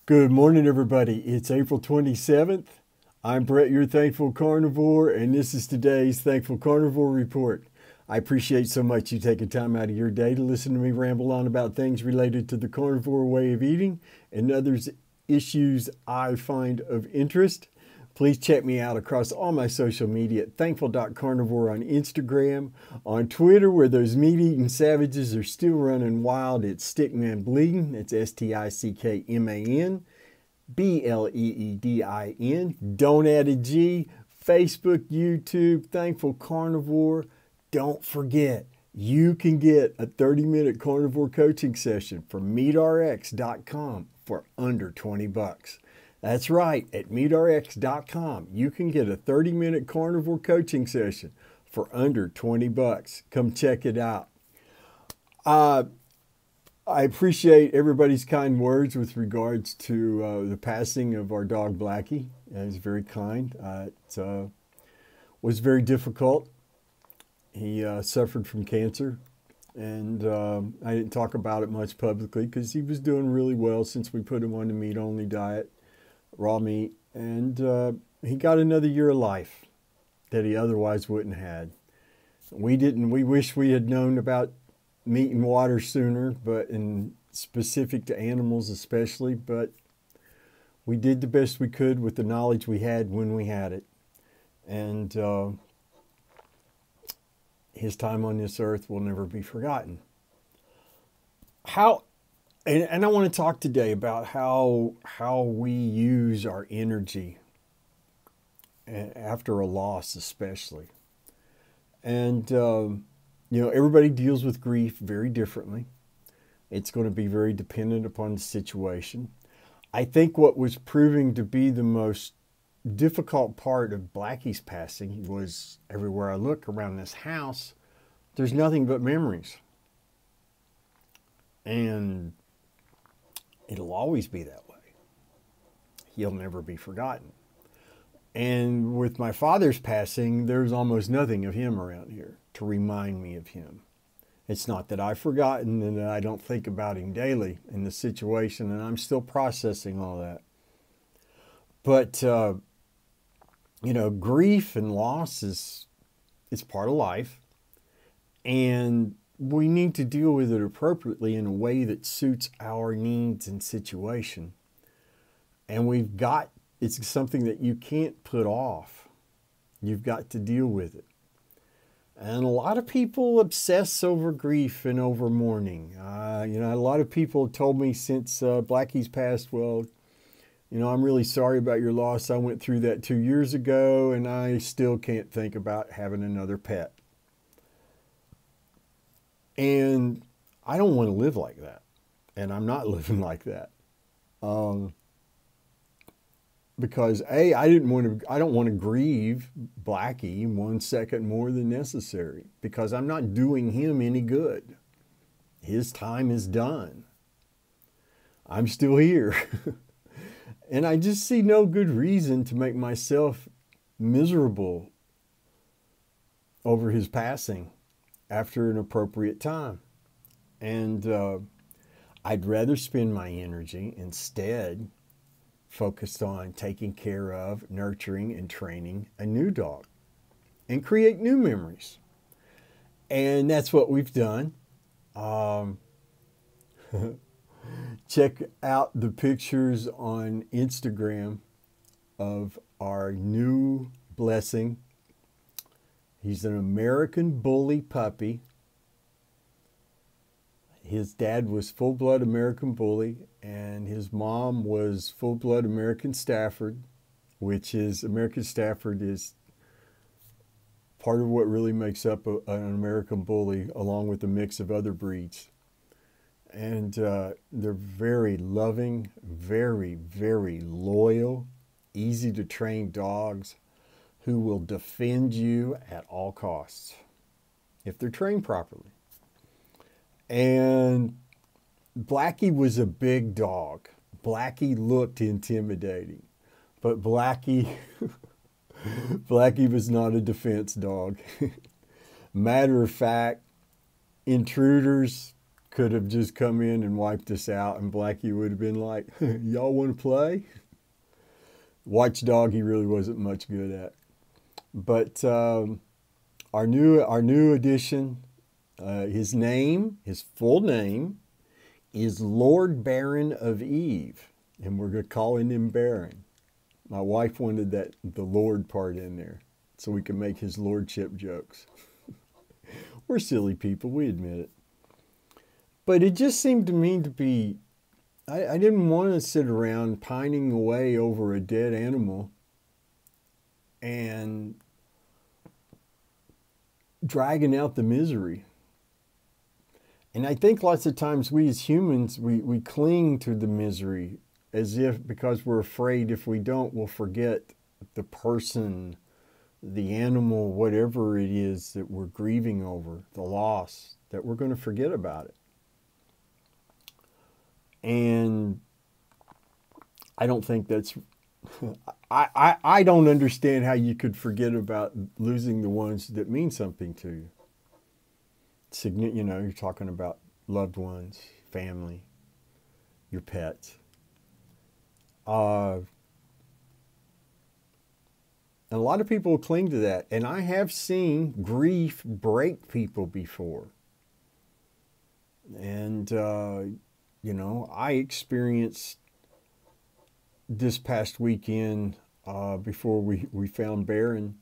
Good morning, everybody. It's April 27th. I'm Brett, your Thankful Carnivore, and this is today's Thankful Carnivore Report. I appreciate so much you taking time out of your day to listen to me ramble on about things related to the carnivore way of eating and others issues I find of interest. Please check me out across all my social media at thankful.carnivore on Instagram. On Twitter, where those meat-eating savages are still running wild, it's Stickman Bleeding. It's Stickman Bleedin. Don't add a G. Facebook, YouTube, Thankful Carnivore. Don't forget, you can get a 30-minute carnivore coaching session from meatrx.com for under 20 bucks. That's right, at meatrx.com, you can get a 30-minute carnivore coaching session for under 20 bucks. Come check it out. I appreciate everybody's kind words with regards to the passing of our dog Blackie. It was very kind. It was very difficult. He suffered from cancer, and I didn't talk about it much publicly because he was doing really well since we put him on the meat-only diet, raw meat, and he got another year of life that he otherwise wouldn't have had. We wish we had known about meat and water sooner, but in specific to animals especially, but we did the best we could with the knowledge we had when we had it. And his time on this earth will never be forgotten. And I want to talk today about how we use our energy after a loss, especially. And everybody deals with grief very differently. It's going to be very dependent upon the situation. I think what was proving to be the most difficult part of Blackie's passing was everywhere I look around this house, there's nothing but memories. And it'll always be that way. He'll never be forgotten. And with my father's passing, there's almost nothing of him around here to remind me of him. It's not that I've forgotten and that I don't think about him daily in the situation, and I'm still processing all that. But, grief and loss is part of life, and we need to deal with it appropriately in a way that suits our needs and situation. And it's something that you can't put off. You've got to deal with it. And a lot of people obsess over grief and over mourning. A lot of people have told me since Blackie's passed, well, I'm really sorry about your loss. I went through that 2 years ago, and I still can't think about having another pet. And I don't want to live like that. And I'm not living like that. Because I don't want to grieve Blackie 1 second more than necessary, because I'm not doing him any good. His time is done. I'm still here. And I just see no good reason to make myself miserable over his passing after an appropriate time. And I'd rather spend my energy instead focused on taking care of, nurturing, and training a new dog and create new memories. And that's what we've done. Check out the pictures on Instagram of our new blessing. He's an American Bully puppy. His dad was full-blood American Bully, and his mom was full-blood American Stafford, American Stafford is part of what really makes up an American Bully, along with a mix of other breeds. And they're very loving, very, very loyal, easy to train dogs who will defend you at all costs if they're trained properly. And Blackie was a big dog. Blackie looked intimidating, but Blackie was not a defense dog. Matter of fact, intruders could have just come in and wiped us out, and Blackie would have been like, y'all want to play? Watchdog he really wasn't much good at. But our new addition, his full name is Lord Baron of Eve, and we're going to call him Baron. My wife wanted the Lord part in there so we can make his lordship jokes. We're silly people, we admit it. But it just seemed to me to be, I didn't want to sit around pining away over a dead animal and dragging out the misery. And I think lots of times we as humans, we cling to the misery as if, because we're afraid if we don't, we'll forget the person, the animal, whatever it is that we're grieving over, the loss, that we're going to forget about it. And I don't think that's, I don't understand how you could forget about losing the ones that mean something to you. You know, you're talking about loved ones, family, your pets. And a lot of people cling to that. And I have seen grief break people before. And, you know, I experienced this past weekend, before we found Baron,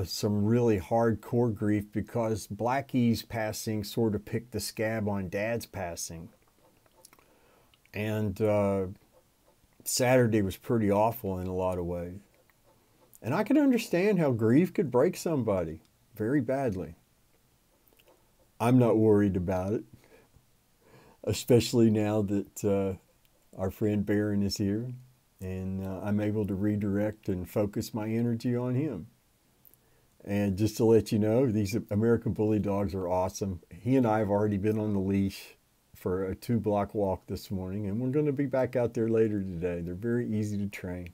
some really hardcore grief because Blackie's passing sort of picked the scab on Dad's passing. And Saturday was pretty awful in a lot of ways. And I can understand how grief could break somebody very badly. I'm not worried about it, especially now that our friend Baron is here. And I'm able to redirect and focus my energy on him. And just to let you know, these American Bully dogs are awesome. He and I have already been on the leash for a 2-block walk this morning, and we're going to be back out there later today. They're very easy to train.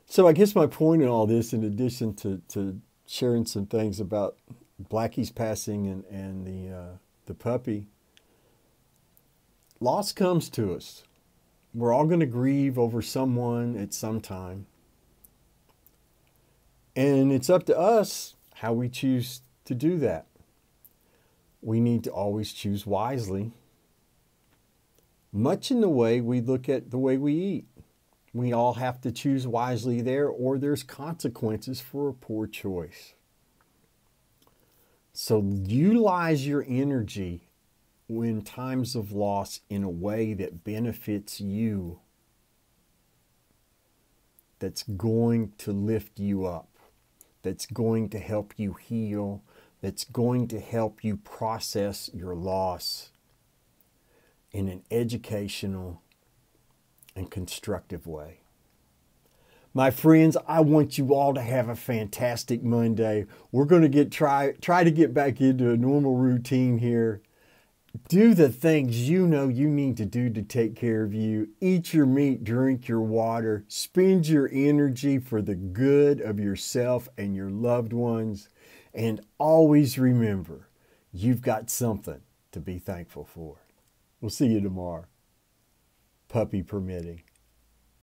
So I guess my point in all this, in addition to sharing some things about Blackie's passing and the puppy, loss comes to us. We're all going to grieve over someone at some time. And it's up to us how we choose to do that. We need to always choose wisely. Much in the way we look at the way we eat. We all have to choose wisely there, or there's consequences for a poor choice. So utilize your energy in times of loss in a way that benefits you, that's going to lift you up, that's going to help you heal, that's going to help you process your loss in an educational and constructive way. My friends, I want you all to have a fantastic Monday. We're going to try to get back into a normal routine here. Do the things you know you need to do to take care of you. Eat your meat, drink your water, spend your energy for the good of yourself and your loved ones. And always remember, you've got something to be thankful for. We'll see you tomorrow, puppy permitting.